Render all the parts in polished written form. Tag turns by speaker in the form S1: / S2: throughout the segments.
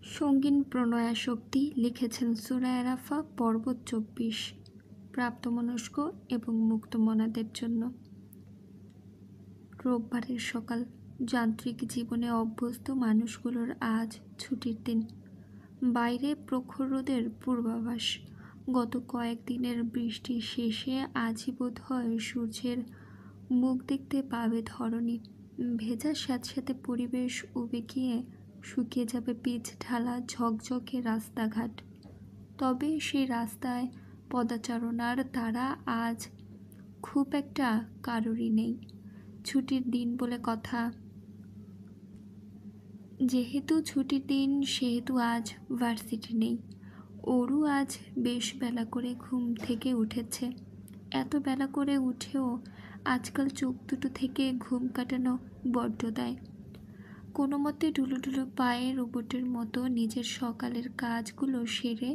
S1: সঙ্গীন প্রণয়াসক্তি লিখেছেন সুরায়া রাফা, পর্ব 24। প্রাপ্তমনস্ক এবং মুক্তমনাদের জন্য। রোববারের সকাল। যান্ত্রিক জীবনে অভ্যস্ত মানুষগুলোর আজ ছুটির দিন। বাইরে প্রখর রোদের পূর্বাভাস। গত কয়েকদিনের বৃষ্টি শেষে আজই বোধ হয় সূর্যের মুখ দেখতে পাবে ধরণী। ভেজার সাথে সাথে পরিবেশ উবে গিয়ে শুকিয়ে যাবে পিচ ঢালা ঝকঝকে রাস্তাঘাট। তবে সেই রাস্তায় পদাচারণার তারা আজ খুব একটা কারোরই নেই। ছুটির দিন বলে কথা। যেহেতু ছুটির দিন সেহেতু আজ ভার্সিটি নেই। ওরু আজ বেশ বেলা করে ঘুম থেকে উঠেছে। এত বেলা করে উঠেও আজকাল চোখ দুটো থেকে ঘুম কাটানো বড্ড দেয়। কোনো মতে ঢুলুঢুলু পায়ে রোবটের মতো নিজের সকালের কাজগুলো সেরে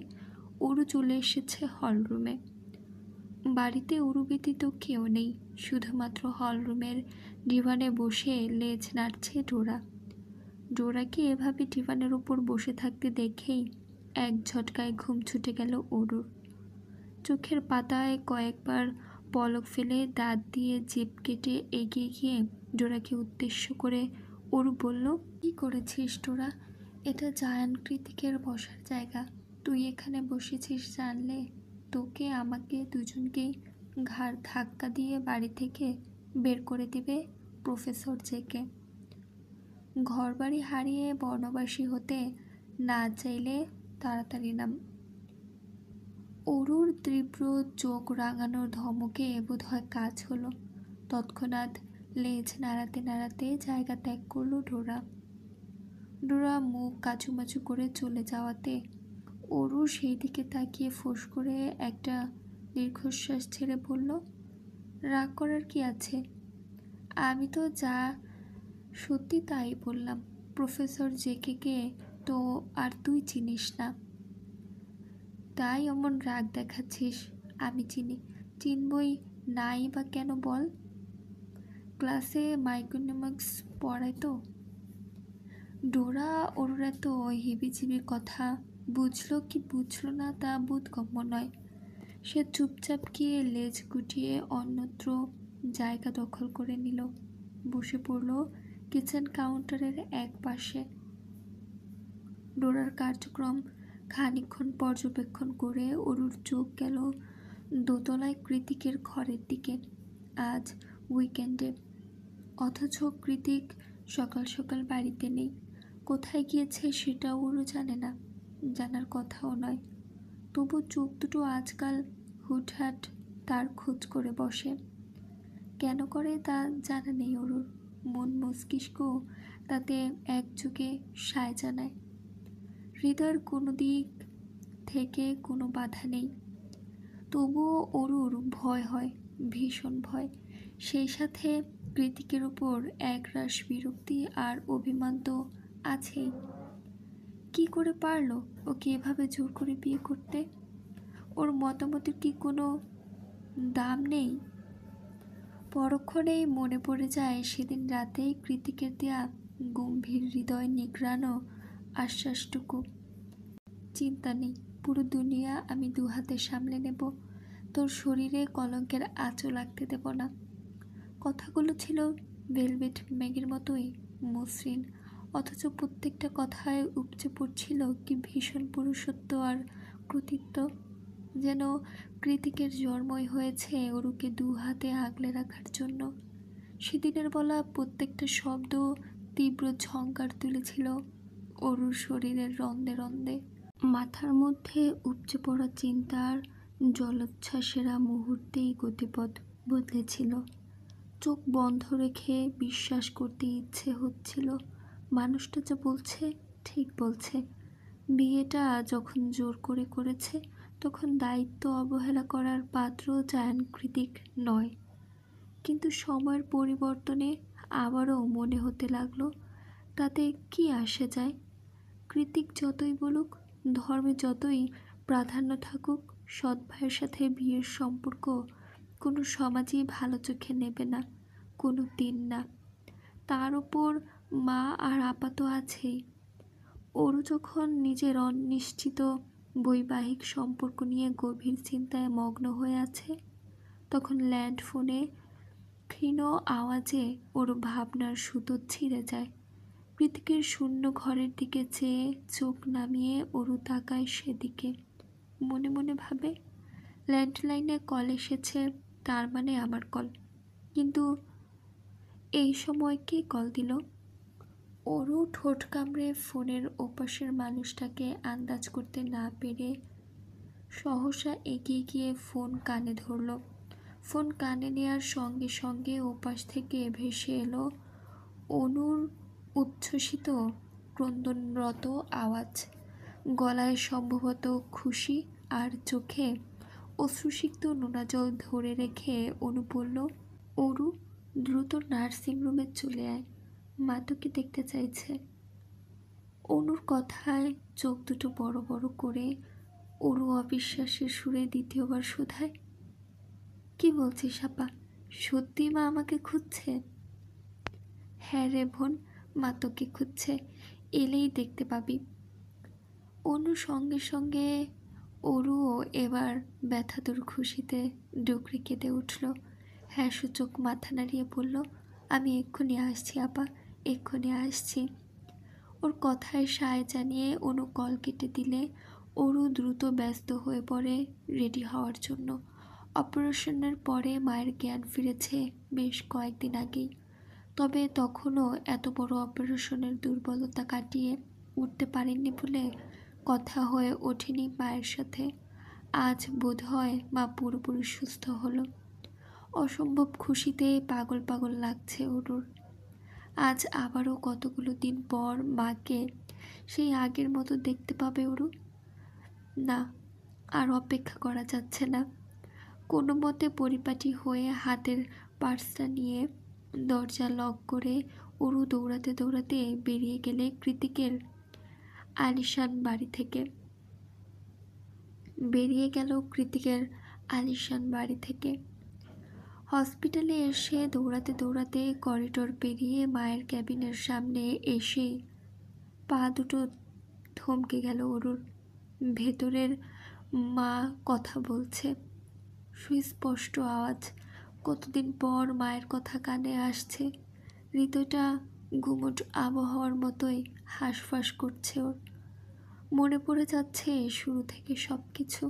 S1: ওরু চলে এসেছে হলরুমে। বাড়িতে ওরু ব্যতীত কেউ নেই। শুধুমাত্র হলরুমের ডিভানে বসে লেজ নাড়ছে ডোরা। ডোরাকে এভাবে ডিভানের উপর বসে থাকতে দেখেই এক ঝটকায় ঘুম ছুটে গেল ওরুর। চোখের পাতায় কয়েকবার পলক ফেলে দাঁত দিয়ে জিভ কেটে এগিয়ে গিয়ে ডোরাকে উদ্দেশ্য করে ওরু বলল, কি করেছিস ডোরা? এটা জায়ান কৃতিকের বসার জায়গা। তুই এখানে বসেছিস জানলে তোকে আমাকে দুজনকেই ঘাড় ধাক্কা দিয়ে বাড়ি থেকে বের করে দিবে প্রফেসর জেকে। ঘরবাড়ি হারিয়ে বনবাসী হতে না চাইলে তাড়াতাড়ি নাম। অরুর তীব্র চোখ রাঙানোর ধমকে বোধহয় কাজ হলো। তৎক্ষণাৎ লেজ নাড়াতে নাড়াতে জায়গা ত্যাগ করলো ডোরা। ডোরা মুখ কাচুমাচু করে চলে যাওয়াতে অরু সেই দিকে তাকিয়ে ফোঁস করে একটা দীর্ঘশ্বাস ছেড়ে বলল, রাগ করার কি আছে? আমি তো যা সত্যি তাই বললাম। প্রফেসর জেকে তো আর তুই চিনিস না, তাই অমন রাগ দেখাচ্ছিস। আমি চিনি। চিনবই নাই বা কেন বল? ক্লাসে মাইক্রোনিমিক্স পড়ায় তো। ডোরা ওর এত হিবিজিবি কথা বুঝলো কি বুঝলো না তা বোধগম্য নয়। সে চুপচাপ গিয়ে লেজ গুটিয়ে অন্যত্র জায়গা দখল করে নিল। বসে পড়ল কিচেন কাউন্টারের এক পাশে। ডোরার কার্যক্রম খানিকক্ষণ পর্যবেক্ষণ করে অরুর চোখ গেল দোতলায় কৃতিকের ঘরের দিকে। আজ উইকেন্ডে, অথচ কৃতিক সকাল সকাল বাড়িতে নেই। কোথায় গিয়েছে সেটাও ওরু জানে না, জানার কথাও নয়। তবু চোখ দুটো আজকাল হুটহাট তার খোঁজ করে বসে। কেন করে তা জানা নেই ওরুর। মন মস্তিষ্ক তাতে একযোগে সায় জানায়। হৃদয়ের কোনো দিক থেকে কোনো বাধা নেই। তবুও অরুর ভয় হয়, ভীষণ ভয়। সেই সাথে কৃতিকের উপর একরাশ বিরক্তি আর অভিমান তো আছেই। কি করে পারলো ওকে এভাবে জোর করে বিয়ে করতে? ওর মতামতের কি কোনো দাম নেই? পরক্ষণেই মনে পড়ে যায় সেদিন রাতেই কৃতিকের দেয়া গম্ভীর হৃদয় নিগ্রানো আশ্বাসটুকু, চিন্তা নেই, পুরো দুনিয়া আমি দুহাতে সামলে নেব, তোর শরীরে কলঙ্কের আঁচও লাগতে দেব না। কথাগুলো ছিল ভেলভেট মেঘের মতোই মসৃণ, অথচ প্রত্যেকটা কথায় উপচে পড়ছিল কি ভীষণ পুরুষত্ব আর কৃতিত্ব। যেন কৃতিকের জন্মই হয়েছে ওরুকে দু হাতে আগলে রাখার জন্য। সেদিনের বলা প্রত্যেকটা শব্দ তীব্র ঝংকার তুলেছিল অরুর শরীরের রন্দে রন্দে। মাথার মধ্যে উপচে পড়া চিন্তার জলোচ্ছ্বাসেরা মুহূর্তেই গতিপথ বদলেছিল। চোখ বন্ধ রেখে বিশ্বাস করতে ইচ্ছে হচ্ছিল মানুষটা যা বলছে ঠিক বলছে। বিয়েটা যখন জোর করে করেছে তখন দায়িত্ব অবহেলা করার পাত্র জায়ান কৃতিক নয়। কিন্তু সময়ের পরিবর্তনে আবারও মনে হতে লাগলো তাতে কি আসে যায়। কৃতিক যতই বলুক, ধর্মে যতই প্রাধান্য থাকুক, সৎ ভাইয়ের সাথে বিয়ের সম্পর্ক কোনো সমাজই ভালো চোখে নেবে না, কোনো দিন না। তার ওপর মা আর আপা তো আছেই। ওরু যখন নিজের অনিশ্চিত বৈবাহিক সম্পর্ক নিয়ে গভীর চিন্তায় মগ্ন হয়ে আছে, তখন ল্যান্ড ফোনে ক্ষীণ আওয়াজে ওর ভাবনার সুতো ছিঁড়ে যায়। কৃতিকের শূন্য ঘরের দিকে চেয়ে চোখ নামিয়ে ওরু তাকায় সেদিকে। মনে মনে ভাবে, ল্যান্ডলাইনে কল এসেছে, তার মানে আমার কল। কিন্তু এই সময় কে কল দিল? ওরু ঠোঁট কামড়ে ফোনের ওপাশের মানুষটাকে আন্দাজ করতে না পেরে সহসা এগিয়ে গিয়ে ফোন কানে ধরল। ফোন কানে নেওয়ার সঙ্গে সঙ্গে ওপাশ থেকে ভেসে এলো অনুর উচ্ছ্বসিত ক্রন্দনরত আওয়াজ। গলায় সম্ভবত খুশি, আর চোখে অশ্রুসিক্ত নোনা জল ধরে রেখে অনু বলল, অরু, দ্রুত নার্সিংরুমে চলে আয়, মা তোকে দেখতে চাইছে। অনুর কথায় চোখ দুটো বড় বড় করে অরু অবিশ্বাসের সুরে দ্বিতীয়বার শোধায়, কি বলছিস আপা? সত্যি মা আমাকে খুঁজছে? হ্যাঁ রে বোন, মা তোকে খুঁজছে, এলেই দেখতে পাবি। অনু সঙ্গে সঙ্গে অরুও এবার ব্যথাতুর খুশিতে ডুকরে কেঁদে উঠল। হ্যাঁ সূচক মাথা নাড়িয়ে বলল, আমি এক্ষুনি আসছি আপা, এক্ষুনি আসছি। ওর কথায় সায় জানিয়ে অনু কল কেটে দিলে অরু দ্রুত ব্যস্ত হয়ে পড়ে রেডি হওয়ার জন্য। অপারেশনের পরে মায়ের জ্ঞান ফিরেছে বেশ কয়েকদিন আগেই, তবে তখনও এত বড় অপারেশনের দুর্বলতা কাটিয়ে উঠতে পারেননি বলে কথা হয়ে ওঠেনি মায়ের সাথে। আজ বোধহয় মা পুরোপুরি সুস্থ হলো। অসম্ভব খুশিতে পাগল পাগল লাগছে ওরুর। আজ আবারও কতগুলো দিন পর মাকে সেই আগের মতো দেখতে পাবে ওরু। না, আর অপেক্ষা করা যাচ্ছে না। কোনো মতে পরিপাটি হয়ে হাতের পার্সটা নিয়ে দরজা লক করে অরু দৌড়াতে দৌড়াতে বেরিয়ে গেলে কৃতিকের আলিশান বাড়ি থেকে। হসপিটালে এসে দৌড়াতে দৌড়াতে করিডোর পেরিয়ে মায়ের ক্যাবিনের সামনে এসেই পা দুটো থমকে গেল অরুর। ভেতরের মা কথা বলছে, সুস্পষ্ট আওয়াজ। কতদিন পর মায়ের কথা কানে আসছে। হৃদয়টা গুমট আবহাওয়ার মতোই হাঁসফাঁস করছে ওর। মনে পড়ে যাচ্ছে শুরু থেকে সব কিছু।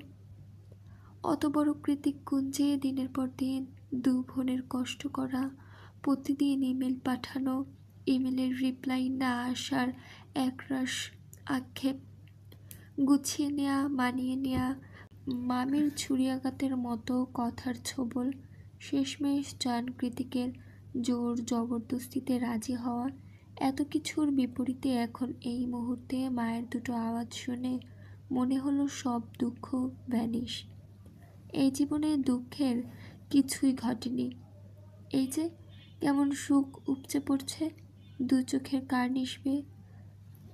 S1: অত বড় কৃতিককুঞ্জে দিনের পর দিন দু বোনের কষ্ট করা, প্রতিদিন ইমেল পাঠানো, ইমেলের রিপ্লাই না আসার একরাশ আক্ষেপ, গুছিয়ে নেয়া, মানিয়ে নেয়া, মামির ছুরিয়াঘাতের মতো কথার ছোবল, শেষমেশ জান কৃতিকের জোর জবরদস্তিতে রাজি হওয়া, এত কিছুর বিপরীতে এখন এই মুহূর্তে মায়ের দুটো আওয়াজ শুনে মনে হলো সব দুঃখ ভ্যানিশ। এই জীবনে দুঃখের কিছুই ঘটেনি। এই যে কেমন সুখ উপচে পড়ছে দু চোখের কার্নিশ বেয়ে।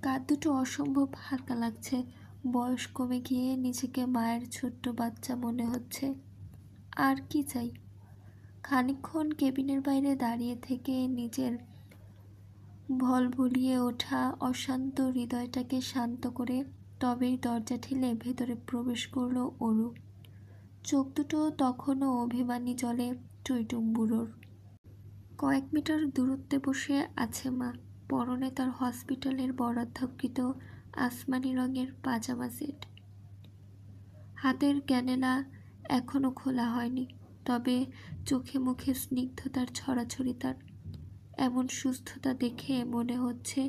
S1: কাঁধ দুটো অসম্ভব হালকা লাগছে। বয়স কমে গিয়ে নিজেকে মায়ের ছোট্ট বাচ্চা মনে হচ্ছে। আর কি চাই? খানিকক্ষণ কেবিনের বাইরে দাঁড়িয়ে থেকে নিজের ভলভলিয়ে ওঠা অশান্ত হৃদয়টাকে শান্ত করে তবেই দরজা ঠেলে ভেতরে প্রবেশ করল অরু। চোখ দুটো তখনও অভিমানী জলে টইটুম্বুরোর। কয়েক মিটার দূরত্বে বসে আছে মা। পরনে তার হসপিটালের বরাদ্দকৃত আসমানি রঙের পাজামা সেট। হাতের ক্যানেলা এখনও খোলা হয়নি, তবে চোখে মুখে স্নিগ্ধতার ছড়াছড়ি তার। এমন সুস্থতা দেখে মনে হচ্ছে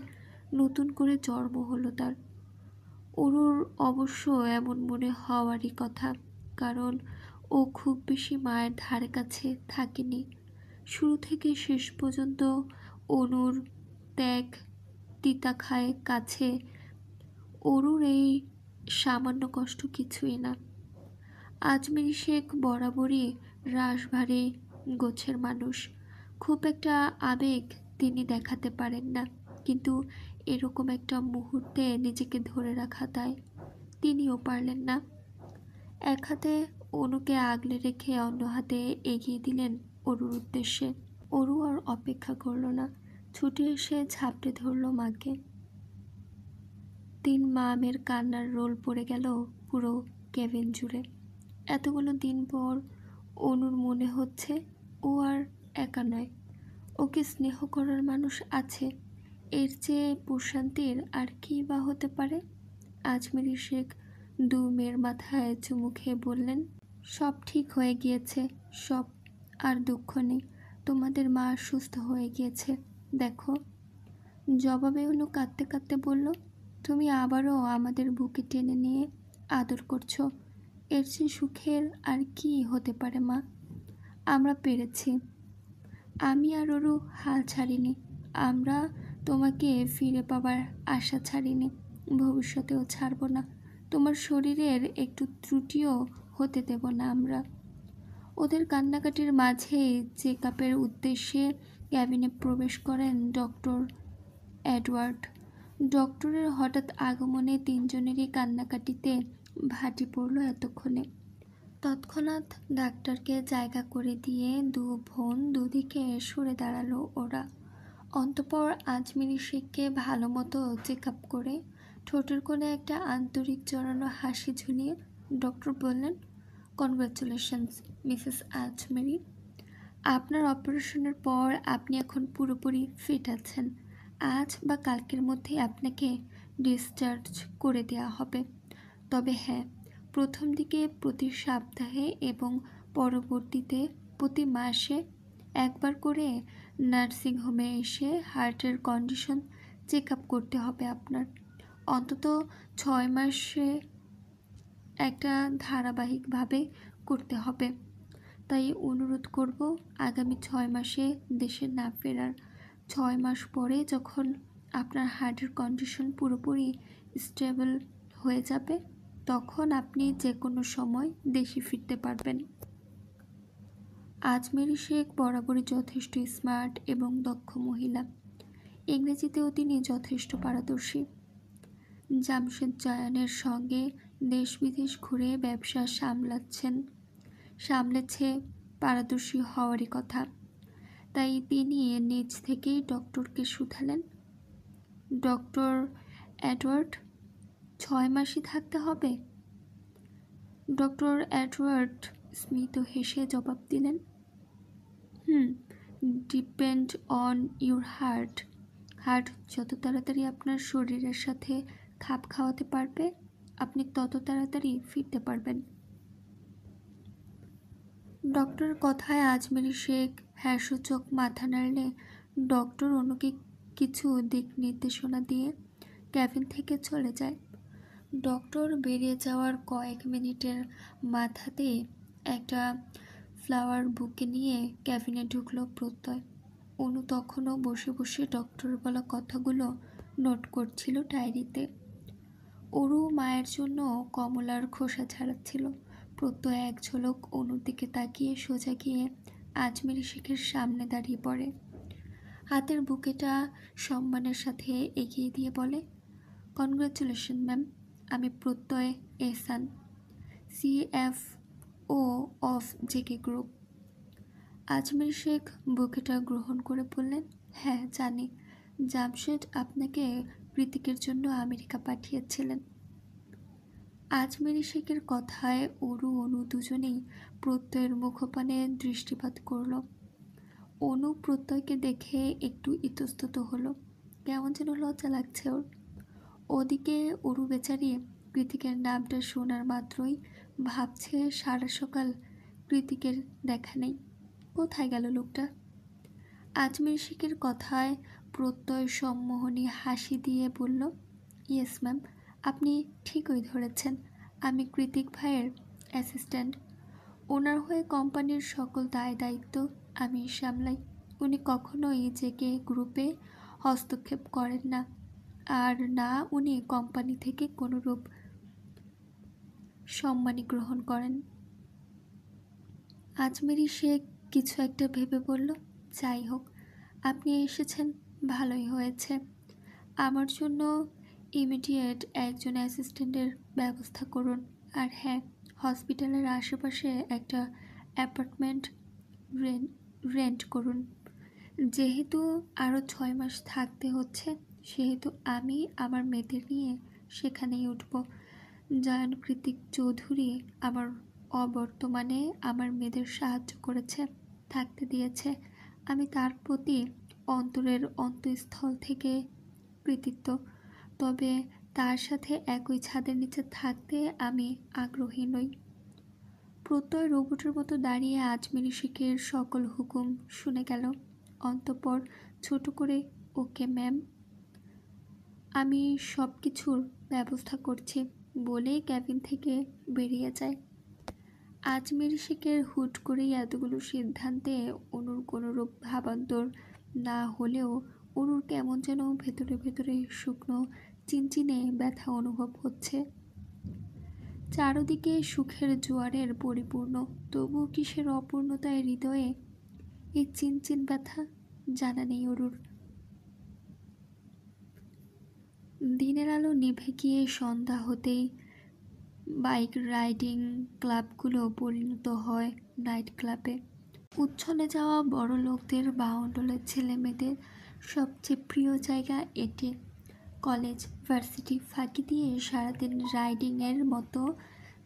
S1: নতুন করে জন্ম হলো তার। অরুর অবশ্য এমন মনে হওয়ারই কথা, কারণ ও খুব বেশি মায়ের ধারে কাছে থাকেনি। শুরু থেকে শেষ পর্যন্ত অনুর ত্যাগ তিতাখায় কাছে অরুর এই সামান্য কষ্ট কিছুই না। আজমিরি শেখ বরাবরই রাশভারী গোছের মানুষ। খুব একটা আবেগ তিনি দেখাতে পারেন না, কিন্তু এরকম একটা মুহূর্তে নিজেকে ধরে রাখা তাই তিনিও পারলেন না। এক হাতে অনুকে আগলে রেখে অন্য হাতে এগিয়ে দিলেন অরুর উদ্দেশ্যে। অরু আর অপেক্ষা করল না, ছুটে এসে ঝাপটে ধরল মাকে। তিন মামের কান্নার রোল পড়ে গেল পুরো কেবিন জুড়ে। এতগুলো দিন পর অনুর মনে হচ্ছে ও আর একা নয়, ওকে স্নেহ করার মানুষ আছে। এর চেয়ে প্রশান্তির আর কি বা হতে পারে। আজমেরি শেখ দু মেয়ের মাথায় চুমু খেয়ে বললেন, সব ঠিক হয়ে গিয়েছে, সব, আর দুঃখ নেই। তোমাদের মা সুস্থ হয়ে গিয়েছে দেখো। জবাবে অনু কাঁদতে কাঁদতে বলল, তুমি আবারও আমাদের বুকে টেনে নিয়ে আদর করছো। এর চেয়ে সুখের আর কি হতে পারে মা। আমরা পেরেছি। আমি আর ওরও হাল ছাড়িনি। আমরা তোমাকে ফিরে পাবার আশা ছাড়িনি, ভবিষ্যতেও ছাড়ব না। তোমার শরীরের একটু ত্রুটিও হতে দেব না আমরা। ওদের কান্নাকাটির মাঝেই চেক আপের উদ্দেশ্যে ক্যাবিনে প্রবেশ করেন ডক্টর এডওয়ার্ড। ডক্টরের হঠাৎ আগমনে তিনজনেরই কান্নাকাটিতে ভাটি পড়ল এতক্ষণে। তৎক্ষণাৎ ডাক্তারকে জায়গা করে দিয়ে দু বোন দুদিকে সরে দাঁড়ালো ওরা। অন্তঃপর আজমেরি শেখকে ভালো মতো চেক আপ করে ঠোঁটের কোণে একটা আন্তরিক জড়ানো হাসি ঝুলিয়ে ডক্টর বললেন, কনগ্রাচুলেশনস মিসেস আজমেরি। আপনার অপারেশনের পর আপনি এখন পুরোপুরি ফিট আছেন। আজ বা কালকের মধ্যে আপনাকে ডিসচার্জ করে দেওয়া হবে। তবে হ্যাঁ, প্রথম দিকে প্রতি সপ্তাহে এবং পরবর্তীতে প্রতি মাসে একবার করে নার্সিংহোমে এসে হার্টের কন্ডিশন চেক আপ করতে হবে আপনার। অন্তত 6 মাসে একটা ধারাবাহিকভাবে করতে হবে। তাই অনুরোধ করব, আগামী 6 মাসে দেশে না ফেরার। 6 মাস পরে যখন আপনার হার্টের কন্ডিশন পুরোপুরি স্টেবল হয়ে যাবে, তখন আপনি যে কোনো সময় দেশে ফিরতে পারবেন। আজমেরি শেখ বরাবরই যথেষ্ট স্মার্ট এবং দক্ষ মহিলা। ইংরেজিতেও তিনি যথেষ্ট পারদর্শী। জামশেদ জায়ানের সঙ্গে দেশ বিদেশ ঘুরে ব্যবসা সামলেছে, পারদর্শী হওয়ারই কথা। তাই তিনি নিজ থেকেই ডক্টরকে শুধালেন, ডক্টর এডওয়ার্ড, 6 মাসই থাকতে হবে? ডক্টর এডওয়ার্ড স্মিত হেসে জবাব দিলেন, depend on your heart. Heart যত তাড়াতাড়ি আপনার শরীরের সাথে খাপ খাওয়াতে পারবে, আপনি তত তাড়াতাড়ি ফিরতে পারবেন। ডক্টরের কথায় আজমেরি শেখ হ্যাঁসূচক মাথা নাড়লে ডক্টর অনুকে কিছু দিক নির্দেশনা দিয়ে ক্যাবিন থেকে চলে যায়। ডক্টর বেরিয়ে যাওয়ার কয়েক মিনিটের মাথাতে একটা ফ্লাওয়ার বুকে নিয়ে ক্যাবিনে ঢুকলো প্রত্যয়। অনু তখনও বসে বসে ডক্টরের বলা কথাগুলো নোট করছিল ডায়েরিতে। অরু মায়ের জন্য কমলার খোসা ছাড়াচ্ছিল। প্রত্যয় এক ঝলক অনুর দিকে তাকিয়ে সোজা গিয়ে আজমেরি শেখের সামনে দাঁড়িয়ে পড়ে। হাতের বুকেটা সম্মানের সাথে এগিয়ে দিয়ে বলে, কনগ্রাচুলেশন ম্যাম, আমি Pratyay Ehsan, CFO of JK group. Azmeri Sheikh বুকেটা গ্রহণ করে বললেন, হ্যাঁ জানি, জামশেদ আপনাকে কৃতিকের জন্য আমেরিকা পাঠিয়েছিলেন। আজমেরি শেখের কথায় অরু অনু দুজনেই প্রত্যয়ের মুখপানে দৃষ্টিপাত করল। অনু প্রত্যয়কে দেখে একটু ইতস্তত হলো, কেমন যেন লজ্জা লাগছে ওর। ওদিকে অরু বেচারি কৃতিকের নামটা শোনার মাত্রই ভাবছে সারা সকাল কৃতিকের দেখা নেই, কোথায় গেল লোকটা। আজমেরি শেখের কথায় প্রত্যয় সম্মোহনী হাসি দিয়ে বলল, ইয়েস ম্যাম, আপনি ঠিকই ধরেছেন, আমি কৃতিক ভাইয়ের অ্যাসিস্ট্যান্ট। ওনার হয়ে কোম্পানির সকল দায় দায়িত্ব আমি সামলাই। উনি কখনোই জেকে গ্রুপে হস্তক্ষেপ করেন না, আর না উনি কোম্পানি থেকে কোনোরূপ সম্মানী গ্রহণ করেন। আজমেরি শেখ কিছু একটা ভেবে বলল, যাই হোক, আপনি এসেছেন ভালোই হয়েছে। আমার জন্য ইমিডিয়েট একজন অ্যাসিস্ট্যান্টের ব্যবস্থা করুন। আর হ্যাঁ, হসপিটালের আশেপাশে একটা অ্যাপার্টমেন্ট রেন্ট করুন। যেহেতু আরও 6 মাস থাকতে হচ্ছে, সেহেতু আমি আমার মেয়েদের নিয়ে সেখানেই উঠব। জায়ান কৃতিক চৌধুরী আমার অবর্তমানে আমার মেয়েদের সাহায্য করেছে, থাকতে দিয়েছে। আমি তার প্রতি অন্তরের অন্তঃস্থল থেকে কৃতিত্ব। তবে তার সাথে একই ছাদের নিচে থাকতে আমি আগ্রহী নই। প্রত্যয় রোবটের মতো দাঁড়িয়ে আজমেরি শেখের সকল হুকুম শুনে গেল। অন্তঃপর ছোট করে, ওকে ম্যাম, আমি সব কিছুর ব্যবস্থা করছি বলেই ক্যাবিন থেকে বেরিয়ে যায়। আজমেরি শেখের হুট করেই এতগুলো সিদ্ধান্তে অনুর কোনোরূপ ভাবান্তর না হলেও অনুর কেমন যেন ভেতরে ভেতরে শুকনো চিনচিনে ব্যথা অনুভব হচ্ছে। চারদিকে সুখের জোয়ারের পরিপূর্ণ, তবুও কিসের অপূর্ণতায় হৃদয়ে এই চিনচিন ব্যথা জানা নেই অরুর। দিনের আলো নিভে গিয়ে সন্ধ্যা হতেই বাইক রাইডিং ক্লাবগুলো পরিণত হয় নাইট ক্লাবে। উচ্ছলে যাওয়া বড় লোকদের বাউন্ডলের ছেলে মেয়েদের সবচেয়ে প্রিয় জায়গা এটি। কলেজ ভার্সিটি ফাঁকি দিয়ে সারাদিন রাইডিংয়ের মতো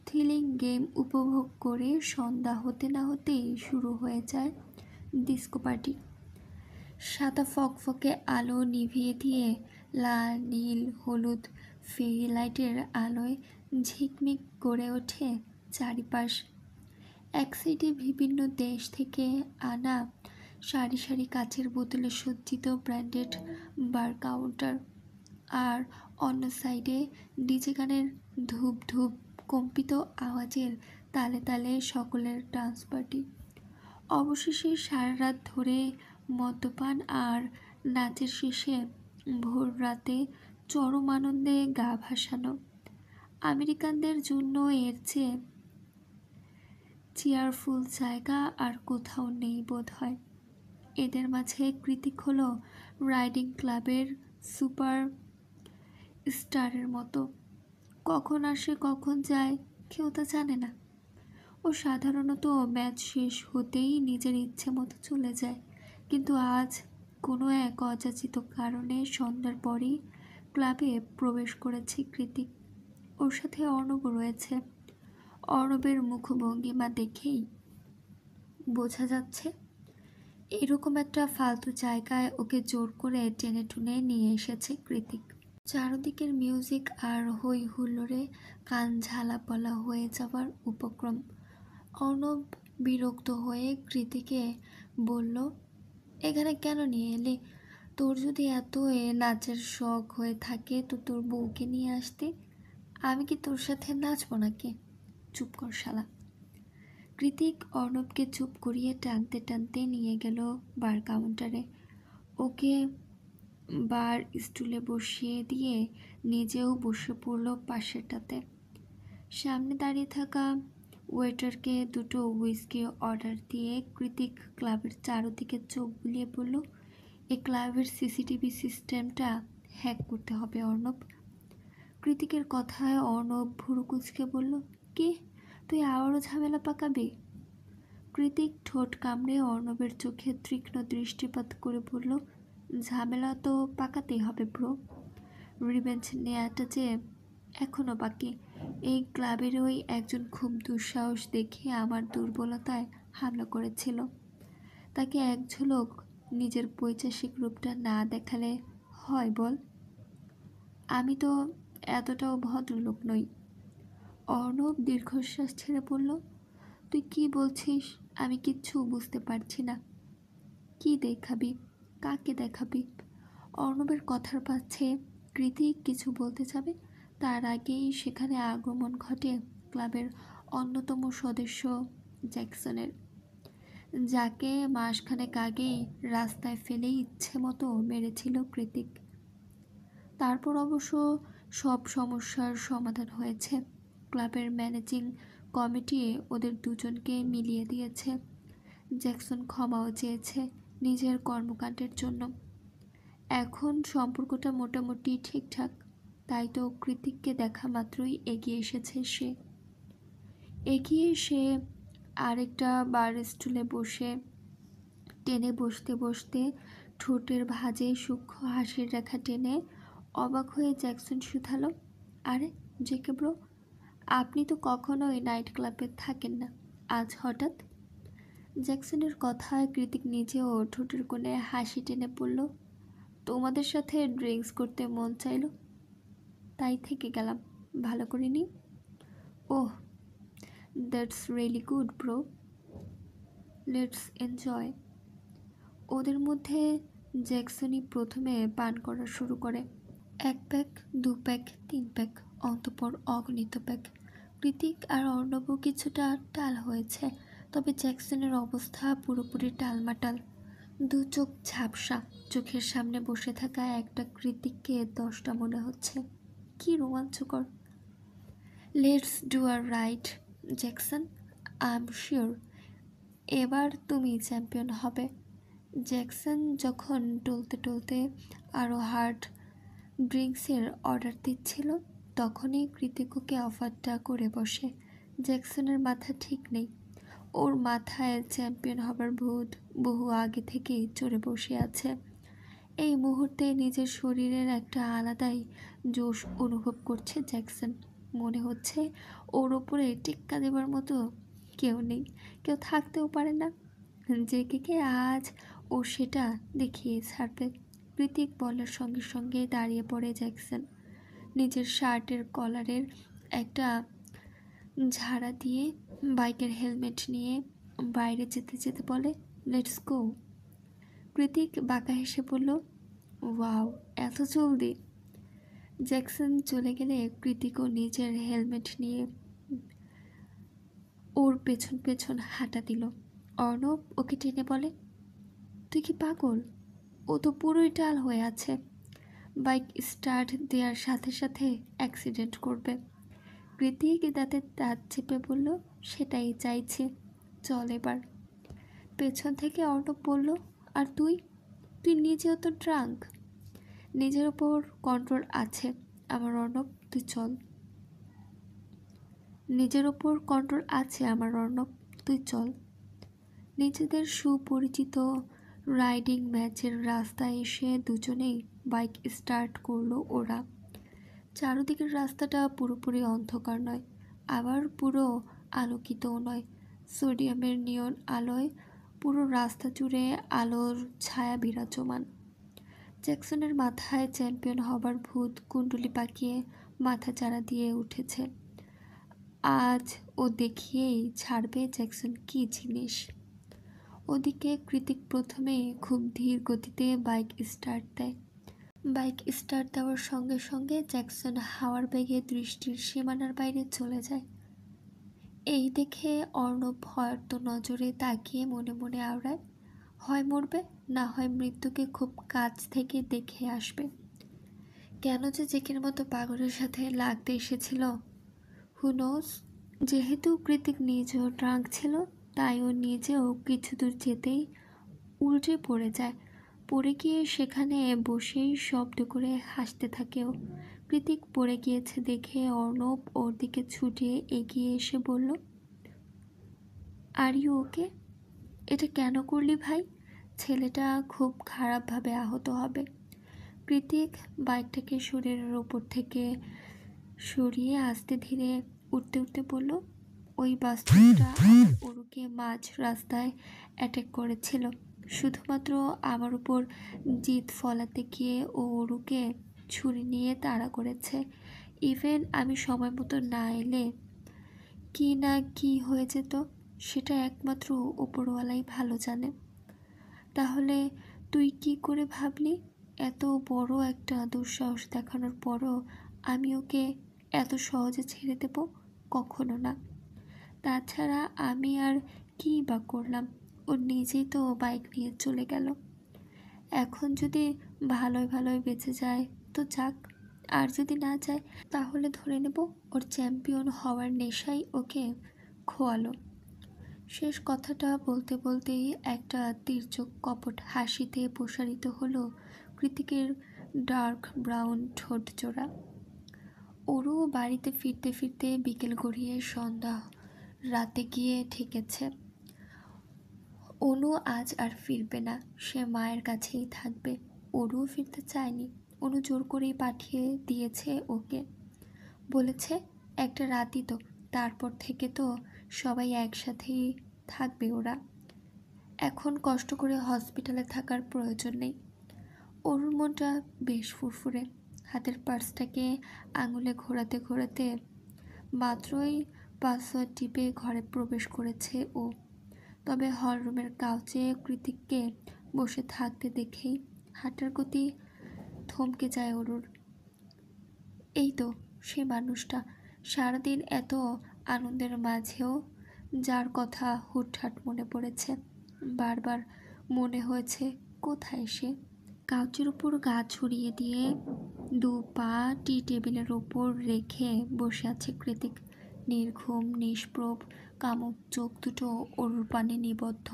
S1: থ্রিলিং গেম উপভোগ করে সন্ধ্যা হতে না হতেই শুরু হয়ে যায় ডিস্কো পার্টি। সাদা ফকফকে আলো নিভিয়ে দিয়ে লাল, নীল, হলুদ ফেরি লাইটের আলোয় ঝিকমিক করে ওঠে চারিপাশ। এক সাইডে বিভিন্ন দেশ থেকে আনা সারি সারি কাচের বোতলে সজ্জিত ব্র্যান্ডেড বার কাউন্টার, আর অন্য সাইডে ডিজে গানের ধূপ ধূপ কম্পিত আওয়াজের তালে তালে সকলের ডান্স পার্টি। অবশেষে সারা রাত ধরে মদ্যপান আর নাচের শেষে ভোর রাতে চরম আনন্দে গা ভাসানো। আমেরিকানদের জন্য এর চেয়ে চেয়ারফুল জায়গা আর কোথাও নেই বোধ হয়। এদের মাঝে কৃতিক হলো রাইডিং ক্লাবের সুপার স্টারের মতো। কখন আসে কখন যায় কেউ তা জানে না। ও সাধারণত ম্যাচ শেষ হতেই নিজের ইচ্ছে মতো চলে যায়, কিন্তু আজ কোনো এক অযাচিত কারণে সন্ধ্যার পরই ক্লাবে প্রবেশ করেছে কৃতিক। ওর সাথে অর্ণব রয়েছে। অর্ণবের মুখভঙ্গিমা দেখেই বোঝা যাচ্ছে এরকম একটা ফালতু জায়গায় ওকে জোর করে টেনে টুনে নিয়ে এসেছে কৃতিক। চারদিকের মিউজিক আর হই হুল্লোড়ে কান ঝালাপালা হয়ে যাওয়ার উপক্রম। অর্ণব বিরক্ত হয়ে কৃতিকে বলল, এখানে কেন নিয়ে এলি? তোর যদি এত নাচের শখ হয়ে থাকে তো তোর বউকে নিয়ে আসতে। আমি কি তোর সাথে নাচবো নাকি? চুপ কর শালা। কৃতিক অর্ণবকে চুপ করিয়ে টানতে টানতে নিয়ে গেল বার কাউন্টারে। ওকে বার স্টুলে বসিয়ে দিয়ে নিজেও বসে পড়ল পাশেরটাতে। সামনে দাঁড়িয়ে থাকা ওয়েটারকে দুটো হুইস্কি অর্ডার দিয়ে কৃতিক ক্লাবের চারদিকে চোখ বুলিয়ে বলল, এই ক্লাবের সিসিটিভি সিস্টেমটা হ্যাক করতে হবে অর্ণব। কৃতিকের কথায় অর্ণব ভুরু কুঁচকে বলল, কি, তুই আবারও ঝামেলা পাকাবি? কৃতিক ঠোঁট কামড়ে অর্ণবের চোখে তীক্ষ্ণ দৃষ্টিপাত করে বলল, ঝামেলা তো পাকাতেই হবে ব্রো। রিভেঞ্জ নেওয়াটা যে এখনও বাকি। এই ক্লাবেরই একজন খুব দুঃসাহস দেখিয়ে আমার দুর্বলতায় হামলা করেছিল। তাকে এক ঝলক নিজের পৈশাসিক রূপটা না দেখালে হয় বল? আমি তো এতটাও ভদ্রলোক নই। অর্ণব দীর্ঘশ্বাস ছেড়ে বলল, তুই কি বলছিস? আমি কিচ্ছু বুঝতে পারছি না। কি দেখাবি? কাকে দেখাবি? অর্ণবের কথার পাচ্ছে কৃতিক কিছু বলতে যাবে, তার আগেই সেখানে আগমন ঘটে ক্লাবের অন্যতম সদস্য জ্যাকসনের, যাকে মাসখানেক আগেই রাস্তায় ফেলেই ইচ্ছে মতো মেরেছিল কৃতিক। তারপর অবশ্য সব সমস্যার সমাধান হয়েছে। ক্লাবের ম্যানেজিং কমিটি ওদের দুজনকে মিলিয়ে দিয়েছে। জ্যাকসন ক্ষমাও চেয়েছে নিজের কর্মকাণ্ডের জন্য। এখন সম্পর্কটা মোটামুটি ঠিকঠাক। তাই তো কৃতিককে দেখা মাত্রই এগিয়ে এসেছে সে। এগিয়ে সে আরেকটা বার স্টুলে বসে টেনে বসতে বসতে ঠোঁটের ভাঁজে সূক্ষ্ম হাসির রেখা টেনে অবাক হয়ে জ্যাকসন শুধালো, আরে জেকে ব্রো, আপনি তো কখনোই নাইট ক্লাবে থাকেন না, আজ হঠাৎ? জ্যাকসনের কথায় কৃতিক নিজেও ঠোঁটের কোণে হাসি টেনে পড়ল। তোমাদের সাথে ড্রিঙ্কস করতে মন চাইলো, তাই থেকে গেলাম। ভালো করিনি? Oh, that's really good bro, let's enjoy. ওদের মধ্যে জ্যাকসনই প্রথমে পান করা শুরু করে। 1 প্যাক, 2 প্যাক, 3 প্যাক, অন্তঃপর অগণিত প্যাক। কৃতিক আর অর্ণবও কিছুটা টাল হয়েছে, তবে জ্যাকসনের অবস্থা পুরোপুরি টালমাটাল। দু চোখ ঝাপসা, চোখের সামনে বসে থাকা একটা কৃতিককে 10টা মনে হচ্ছে। কি রোমাঞ্চকর! লেটস ডু আর right Jackson, I am sure এবার তুমি চ্যাম্পিয়ন হবে। জ্যাকসন যখন টলতে টলতে আরও হার্ড ড্রিঙ্কসের অর্ডার দিচ্ছিল, তখনই কৃতিককে অফারটা করে বসে। জ্যাকসনের মাথা ঠিক নেই, ওর মাথায় চ্যাম্পিয়ন হবার ভূত বহু আগে থেকেই চড়ে বসে আছে। এই মুহূর্তে নিজের শরীরের একটা আলাদাই জোশ অনুভব করছে জ্যাকসন। মনে হচ্ছে ওর ওপরে টেক্কা দেবার মতো কেউ নেই, কেউ থাকতেও পারে না। জেকে আজ ও সেটা দেখিয়ে ছাড়বে। কৃতিক বলার সঙ্গে সঙ্গে দাঁড়িয়ে পড়ে জ্যাকসন। নিজের শার্টের কলারের একটা ঝাড়া দিয়ে বাইকের হেলমেট নিয়ে বাইরে যেতে যেতে বলে, লেটস গো। কৃতিক বাঁকা হেসে বলল, ওয়াও, এত জলদি? জ্যাকসন চলে গেলে কৃতিকও নিজের হেলমেট নিয়ে ওর পেছন পেছন হাঁটা দিল। অর্ণব ওকে টেনে বলে, তুই কি পাগল? ও তো পুরোই টাল হয়ে আছে, বাইক স্টার্ট দেওয়ার সাথে সাথে অ্যাক্সিডেন্ট করবে। কৃতিক দাঁতে দাঁত চেপে বলল, সেটাই চাইছি, চল এবার। পেছন থেকে অর্ণব বলল, আর তুই তুই নিজেও তো ড্রাঙ্ক। নিজের ওপর কন্ট্রোল আছে আমার অর্ণব, তুই চল। নিজের ওপর কন্ট্রোল আছে আমার অর্ণব, তুই চল। নিজেদের সুপরিচিত রাইডিং ম্যাচের রাস্তায় এসে দুজনেই বাইক স্টার্ট করলো ওরা। চারদিকের রাস্তাটা পুরোপুরি অন্ধকার নয়, আবার পুরো আলোকিতও নয়। সোডিয়ামের নিয়ন আলোয় পুরো রাস্তা জুড়ে আলোর ছায়া বিরাজমান। জ্যাকসনের মাথায় চ্যাম্পিয়ন হবার ভূত কুণ্ডলি পাকিয়ে মাথা চারা দিয়ে উঠেছে। আজ ও দেখিয়েই ছাড়বে জ্যাকসন কী জিনিস। ওদিকে কৃতিক প্রথমে খুব ধীর গতিতে বাইক স্টার্ট দেয়। বাইক স্টার্ট দেওয়ার সঙ্গে সঙ্গে জ্যাকসন হাওয়ার বেগে দৃষ্টির সীমানার বাইরে চলে যায়। এই দেখে অর্ণব হয়তো নজরে তাকিয়ে মনে মনে আওড়ায়, হয় মরবে, না হয় মৃত্যুকে খুব কাছ থেকে দেখে আসবে। কেন যে জেকের মতো পাগলের সাথে লাগতে এসেছিল, হু নোস। যেহেতু কৃতিক নিজেও ড্রাঙ্ক ছিল, তাই ও নিজেও কিছু দূর যেতেই উল্টে পড়ে যায়। পড়ে গিয়ে সেখানে বসেই শব্দ করে হাসতে থাকেও। কৃতিক পড়ে গিয়েছে দেখে অর্ণব ওর দিকে ছুটে এগিয়ে এসে বলল, আর ইউ ওকে? এটা কেন করলি ভাই? ছেলেটা খুব খারাপভাবে আহত হবে। কৃতিক বাইকটাকে শরীরের ওপর থেকে সরিয়ে আস্তে ধীরে উঠতে উঠতে বলল, ওই বাস্তবটা আমার ওরুকে মাঝ রাস্তায় অ্যাটাক করেছিল। শুধুমাত্র আমার উপর জিদ ফলাতে গিয়ে ও ওরুকে ছুরি নিয়ে তাড়া করেছে। ইভেন আমি সময় মতো না এলে কি না কি হয়ে যেত সেটা একমাত্র ওপরওয়ালাই ভালো জানে। তাহলে তুই কি করে ভাবলি এত বড় একটা দুঃসাহস দেখানোর পরও আমি ওকে এত সহজে ছেড়ে দেব? কখনো না। তাছাড়া আমি আর কি বা করলাম? ও নিজেই তো বাইক নিয়ে চলে গেল। এখন যদি ভালোই ভালোই বেঁচে যায় তো যাক, আর যদি না যায় তাহলে ধরে নেব ওর চ্যাম্পিয়ন হওয়ার নেশাই ওকে খোয়ালো। শেষ কথাটা বলতে বলতেই একটা তীর্যক কপট হাসিতে প্রসারিত হলো কৃতিকের ডার্ক ব্রাউন ঠোঁট জোড়া। ওরও বাড়িতে ফিরতে ফিরতে বিকেল গড়িয়ে সন্ধ্যা রাতে গিয়ে ঠেকেছে। অনু আজ আর ফিরবে না, সে মায়ের কাছেই থাকবে। ওরও ফিরতে চায়নি, অনু জোর করেই পাঠিয়ে দিয়েছে ওকে। বলেছে একটা রাতই তো, তারপর থেকে তো সবাই একসাথেই থাকবে ওরা। এখন কষ্ট করে হসপিটালে থাকার প্রয়োজন নেই। অরুর মনটা বেশ ফুরফুরে। হাতের পার্সটাকে আঙুলে ঘোরাতে ঘোরাতে মাত্রই পাসওয়ার্ড টিপে ঘরে প্রবেশ করেছে ও। তবে হলরুমের কাউচে কৃতিককে বসে থাকতে দেখেই হাঁটার গতি থমকে যায় অরুর। এই তো সে মানুষটা, সারাদিন এত আনন্দের মাঝেও যার কথা হুটহাট মনে পড়েছে। বারবার মনে হয়েছে কোথায় সে। কাউচের উপর গা ছড়িয়ে দিয়ে দু পা টি টেবিলের ওপর রেখে বসে আছে কৃতিক। নির্ঘুম নিষ্প্রভ কামুক চোখ দুটো অরুর পানে নিবদ্ধ।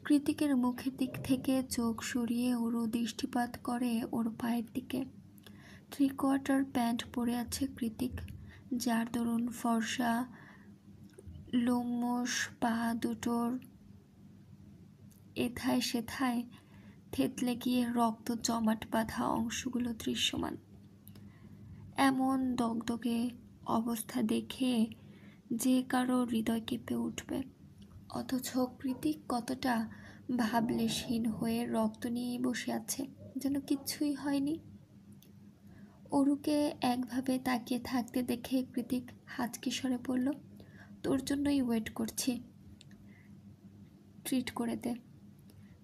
S1: কৃতিকের মুখের দিক থেকে চোখ সরিয়ে অরু দৃষ্টিপাত করে ওর পায়ের দিকে। 3/4 প্যান্ট পরে আছে কৃতিক, যার দরুন ফর্সা লোমশ পা দুটোর এথায় সেথায় থেতলে গিয়ে রক্ত জমাট বাঁধা অংশগুলো দৃশ্যমান। এমন দগদগে অবস্থা দেখে যে কারো হৃদয় কেঁপে উঠবে। অথচ কৃতিক কতটা ভাবলেশহীন হয়ে রক্ত নিয়ে বসে আছে, যেন কিচ্ছুই হয়নি। অরুকে একভাবে তাকিয়ে থাকতে দেখে কৃতিক হাঁচকি স্বরে বলল, তোর জন্যই ওয়েট করছি, ট্রিট করে দে।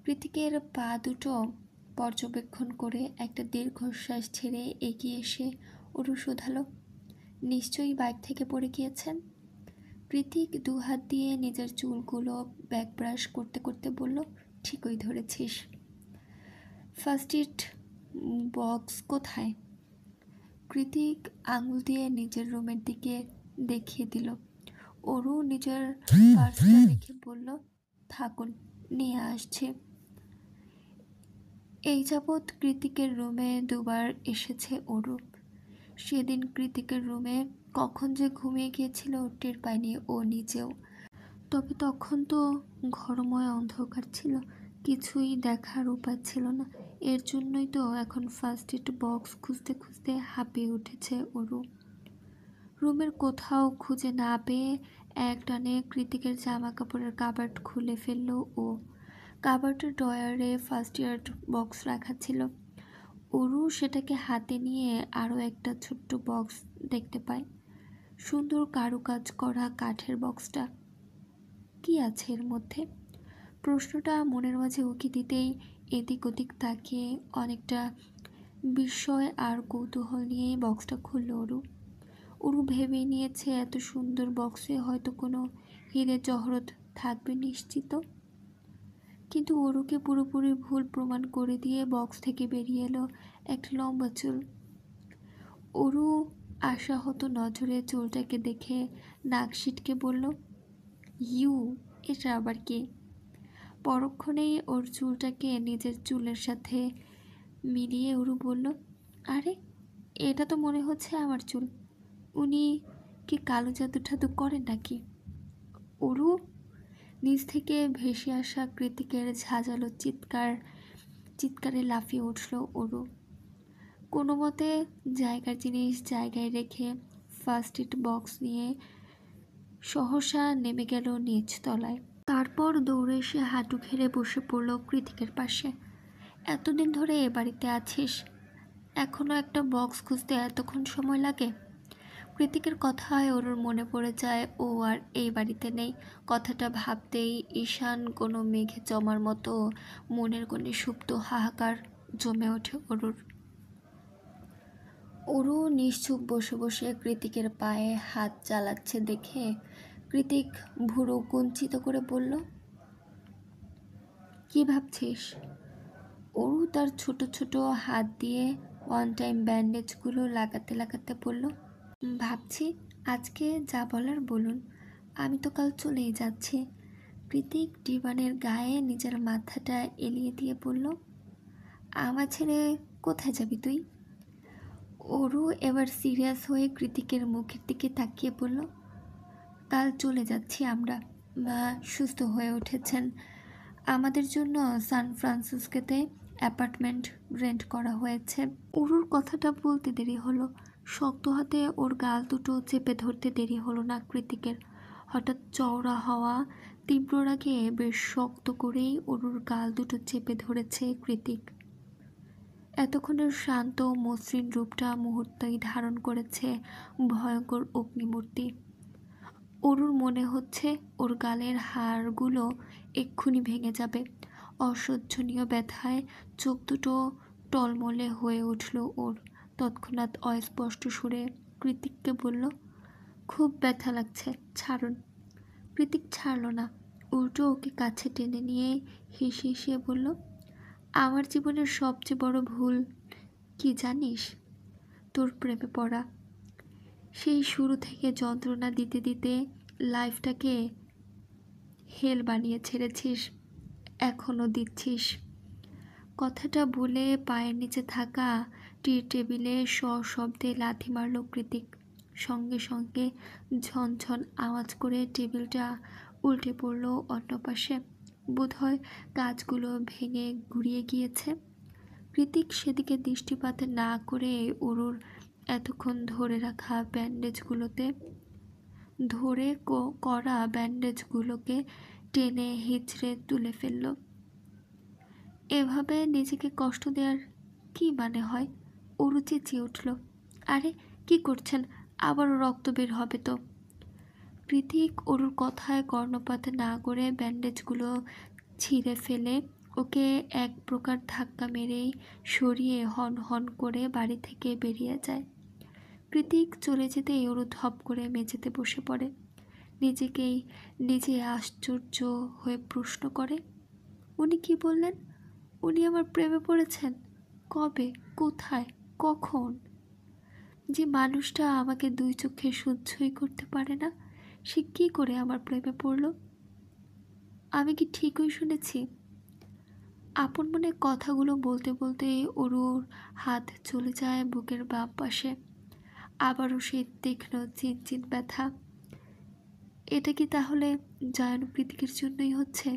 S1: কৃতিকের পা দুটো পর্যবেক্ষণ করে একটা দীর্ঘশ্বাস ছেড়ে এগিয়ে এসে অরু শোধালো, নিশ্চয়ই বাইক থেকে পড়ে গিয়েছেন। কৃতিক দুহাত দিয়ে নিজের চুলগুলো ব্যাক ব্রাশ করতে করতে বলল, ঠিকই ধরেছিস। ফার্স্ট এড বক্স কোথায়? কৃতিক আঙুল দিয়ে নিজের রুমের দিকে দেখিয়ে দিল। অরু নিজের পার্সটা রেখে বলল, থাকুন, নিয়ে আসছে। এই যাবৎ কৃতিকের রুমে দুবার এসেছে অরু। সেদিন কৃতিকের রুমে কখন যে ঘুমিয়ে গিয়েছিল টের পায়নি ও নিজেও। তবে তখন তো ঘরময় অন্ধকার ছিল, কিছুই দেখার উপায় ছিল না। এর জন্যই তো এখন ফার্স্ট এড বক্স খুঁজতে খুঁজতে হাঁপিয়ে উঠেছে অরু। রুমের কোথাও খুঁজে না পেয়ে এক টানে কৃতিকের জামা কাপড়ের কাবার্ড খুলে ফেলল ও। কাবার্ডের ড্রয়ারে ফার্স্ট এড বক্স রাখা ছিল। অরু সেটাকে হাতে নিয়ে আরও একটা ছোট্ট বক্স দেখতে পায়। সুন্দর কারুকাজ করা কাঠের বক্সটা। কি আছে এর মধ্যে? প্রশ্নটা মনের মাঝে উকি দিতেই এদিক ওদিক তাকিয়ে অনেকটা বিস্ময় আর কৌতূহল নিয়েই বক্সটা খুলল অরু। অরু ভেবে নিয়েছে এত সুন্দর বক্সে হয়তো কোনো হীরে জহরত থাকবে নিশ্চিত। কিন্তু অরুকে পুরোপুরি ভুল প্রমাণ করে দিয়ে বক্স থেকে বেরিয়ে এলো একটা লম্বা চুল। অরু আশাহত নজরে চুলটাকে দেখে নাক সিটকে বলল, ইউ, এটা আবার কি? পরক্ষণেই ওর চুলটাকে নিজের চুলের সাথে মিলিয়ে অরু বলল, আরে এটা তো মনে হচ্ছে আমার চুল। উনি কি কালো জাদু টাদু করেন নাকি? অরু নিচ থেকে ভেসে আসা কৃতিকের ঝাঁঝালো চিৎকারে লাফিয়ে উঠল অরু। কোনো মতে জায়গার জিনিস জায়গায় রেখে ফার্স্ট এড বক্স নিয়ে সহসা নেমে গেল নিচ তলায়। তারপর দৌড়ে এসে হাঁটু ঘেরে বসে পড়ল কৃতিকের পাশে। এতদিন ধরে এ বাড়িতে আছিস, এখনো একটা বক্স খুঁজতে এতক্ষণ সময় লাগে? কৃতিকের কথায় অরুর মনে পড়ে যায় ও আর এই বাড়িতে নেই। কথাটা ভাবতেই ঈশান কোনো মেঘে জমার মতো মনের কোণে সুপ্ত হাহাকার জমে ওঠে অরুর। অরু নিশ্চুপ বসে বসে কৃতিকের পায়ে হাত চালাচ্ছে দেখে কৃতিক ভুরু কুঞ্চিত করে বলল, কি ভাবছিস? অরু তার ছোট ছোট হাত দিয়ে ওয়ান টাইম ব্যান্ডেজগুলো লাগাতে লাগাতে বলল, ভাবছি আজকে যা বলার বলুন, আমি তো কাল চলেই যাচ্ছি। কৃতিক ডিভানের গায়ে নিজের মাথাটা এলিয়ে দিয়ে বলল, আমার ছেড়ে কোথায় যাবি তুই? অরু এবার সিরিয়াস হয়ে কৃতিকের মুখের দিকে তাকিয়ে বলল, কাল চলে যাচ্ছি আমরা। মা সুস্থ হয়ে উঠেছেন। আমাদের জন্য সান ফ্রান্সিসকোতে অ্যাপার্টমেন্ট রেন্ট করা হয়েছে। অরুর কথাটা বলতে দেরি হলো। শক্ত হাতে ওর গাল দুটো চেপে ধরতে দেরি হলো না কৃতিকের। হঠাৎ চওড়া হওয়া তীব্র রাগে বেশ শক্ত করেই অরুর গাল দুটো চেপে ধরেছে কৃতিক। এতক্ষণের শান্ত মসৃণ রূপটা মুহূর্তেই ধারণ করেছে ভয়ঙ্কর অগ্নিমূর্তি। অরুর মনে হচ্ছে ওর গালের হাড়গুলো এক্ষুনি ভেঙে যাবে। অসহ্যনীয় ব্যথায় চোখ দুটো টলমলে হয়ে উঠল ওর। তৎক্ষণাৎ অস্পষ্ট সুরে কৃতিককে বলল, খুব ব্যথা লাগছে, ছাড়ুন। কৃতিক ছাড়ল না, উল্টো ওকে কাছে টেনে নিয়ে হেসে হেসে বলল, আমার জীবনের সবচেয়ে বড় ভুল কি জানিস? তোর প্রেমে পড়া। সেই শুরু থেকে যন্ত্রণা দিতে দিতে লাইফটাকে হেল বানিয়ে ছেড়েছিস, এখনও দিচ্ছিস। কথাটা বলে পায়ের নিচে থাকা টি টেবিলে সশব্দে লাথি মারল কৃতিক। সঙ্গে সঙ্গে ঝনঝন আওয়াজ করে টেবিলটা উল্টে পড়ল অন্য পাশে। বোধহয় কাঁচগুলো ভেঙে গুঁড়িয়ে গিয়েছে। কৃতিক সেদিকে দৃষ্টিপাত না করে অরুর এতক্ষণ ধরে রাখা ব্যান্ডেজগুলোকে টেনে হিঁচড়ে তুলে ফেলল। এভাবে নিজেকে কষ্ট দেওয়ার কি মানে হয়? অরু চেঁচিয়ে উঠল, আরে কি করছেন? আবারও রক্ত বের হবে তো। কৃতিক অরুর কথায় কর্ণপাত না করে ব্যান্ডেজগুলো ছিঁড়ে ফেলে ওকে এক প্রকার ধাক্কা মেরেই সরিয়ে হন হন করে বাড়ি থেকে বেরিয়ে যায়। কৃতিক চলে যেতেই অরু ধপ করে মেঝেতে বসে পড়ে। নিজেকেই নিজে আশ্চর্য হয়ে প্রশ্ন করে, উনি কি বললেন? উনি আমার প্রেমে পড়েছেন? কবে, কোথায়, কখন? যে মানুষটা আমাকে দুই চোখে সহ্যই করতে পারে না, সে কি করে আমার প্রেমে পড়ল? আমি কি ঠিকই শুনেছি? আপন মনে কথাগুলো বলতে বলতে অরুর হাত চলে যায় বুকের বাম পাশে। আবারও সে তীক্ষ্ণ চিনচিন ব্যথা। এটা কি তাহলে জয়ন কৃতিকের জন্যই হচ্ছে?